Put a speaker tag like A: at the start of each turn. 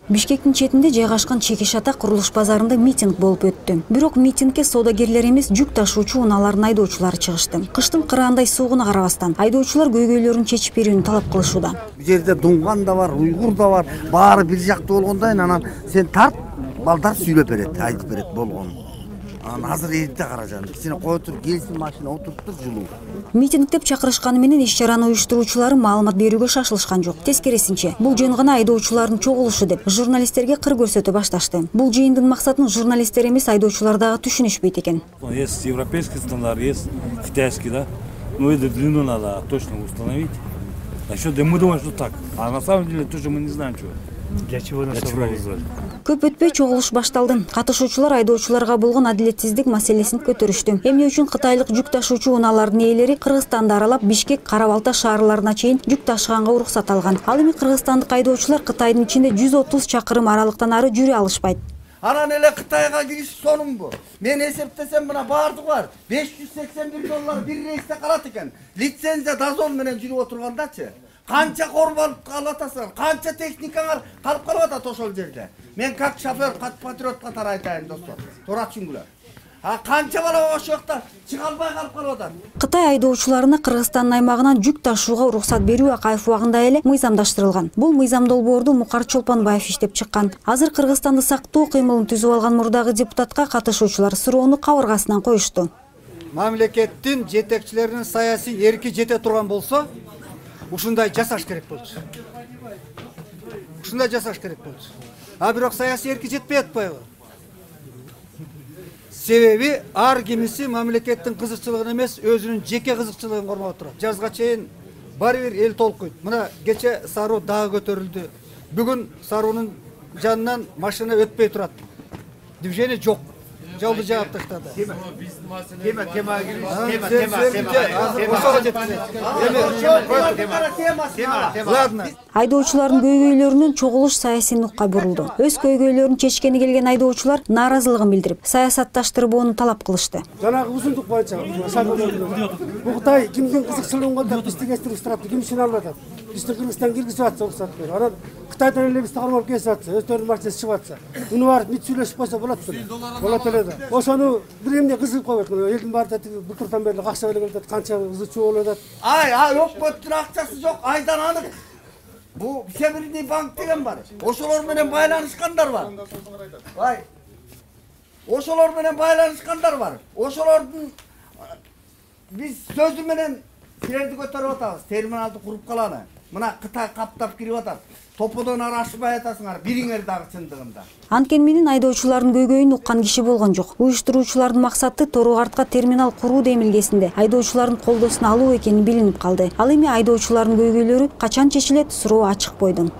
A: Бишкектин четинде жайгашкан Чекиш Ата курулуш базарында митинг болуп өттү. Бирок митингке соодагерлер эмес, жүк ташуучу унаалардын айдоочулары чыгышты. Кыштын кыраандай суугуна карабастан айдоочулар көйгөйлөрүн чечип берүүнү талап кылышууда.
B: Бул жерде дунган да бар, уйгур да бар, баары бир жактуу болгондон анан сен тарт, балдар сүйлөп берет, айтып берет болгон. Анан азыр эрте каражан, кичине кое туруп, келсин машина отуруптур жылуу.
A: Митингдеп чакырышканы менен иш чараны уюштуруучулары маалымат берүүгө шашылышкан жок. Тескерисинче, бул жыйын гана айдоочулардын чогулушу деп журналисттерге кыр көрсөтө башташты. Бул жыйындын максатын журналисттер эмес, айдоочулар дагы түшүнүшпөйт экен.
C: Есть европейский стандарт, есть китайский, да. Но эту длину надо точно установить. Насчет мы думаем, что так. А на самом деле тоже мы не знаем, что. Для чего нас собрали?
A: Көп өтпөй чогулуш башталды. Катышуучулар айдоочуларга болгон адилетсиздик маселесин көтөрүштү. Эмне үчүн кытайлык жүк ташуучу унаалардын ээлери Кыргызстанды аралап Бишкек, Кара-Балта шаарларына чейин жүк ташыганга уруксат алган. Ал эми кыргызстандык айдоочулар Кытайдын ичинде 130 чакырым аралыктан ары жүрө алышпайт.
B: Анан эле Кытайга кириш сонун бу. Мен эсептесем мына баардыгы бар. $581 бир рейсте калат экен. Лицензия дозор менен жүрүп отургандачы. Канча корбанып калып атасың, канча техникаңар калып калып атат ошол жерде. Мен как шофер, как патриот катар айтайын достор. Туура түшүнгүлөр. Канча бала ошол жакта чыга албай калып атат.
A: Кытай айдоочуларына Кыргызстандын аймагынан жүк ташууга уруксат берүү Акаев убагында эле мыйзамдаштырылган. Бул мыйзам долбоорду Мукар Чолпонбаев иштеп чыккан. Азыр Кыргызстанды сактоо кыймылын түзүп алган мурдагы депутатка катышуучулар суроону кабыргасынан коюшту.
D: Мамлекеттин жетекчилеринин саясий эрки жете турган болсо, ушундай жасаш керек болчу. Ушундай жасаш керек болчу. А бирок саясий эрки жетпей атпайбы? Себеби ар кимиси мамлекеттин кызыкчылыгын эмес, өзүнүн жеке кызыкчылыгын коргоп турат. Жазга чейин баары бир эл толкуйт. Мына кече Саруу дагы көтөрүлдү. Бүгүн Саруунун жанынан машина өтпөй турат. Движение жок. Жолду жаап таштады.
A: Айдоочулардын көйгөйлөрүнүн чогулуш саясий нукка бурулду. Өз көйгөйлөрүн чечкени келген айдоочулар нааразылыгын билдирип, саясатташтырбоону талап кылышты.
E: Жанагы узундук боюнча бул Кытай кимдин кызыкчылыгын колдоп бизди кестирип турат, ким үчүн алып атат? Бизди Кыргызстан киргизип атса уруксат берип. Анан Кытайдан эле бизди кармап кесип атса, өздөрүнүн машинасы чыгып атса, муну барып мит сүйлөшүп койсо болот беле. Болот эле да. Ошону бир эмне кызыгып койбойт. Элдин баары да былтырдан бери акча берип атат, канча ызычуу болуп атат.
B: Өкмөттүн акчасы жок, айдан анык. Бу Северный банк деген бар. Ошолор менен байланышкандар бар. Ошолор менен байланышкандар бар. Ошолордун биз сөзү менен силерди көтөрүп атабыз. Терминалды куруп каланы. Мына Кытай каптап кирип атат. Топодон арашпай атасыңар, бириңер дагы чындыгында.
A: Анткени менен айдоочулардын көйгөйүн уккан киши болгон жок. Уюштуруучулардын максаты Тору артка терминал куруу демилгесинде айдоочулардын колдосун алуу экени билинип калды. Ал эми айдоочулардын көйгөйлөрү качан чечилет суроо ачык бойдон.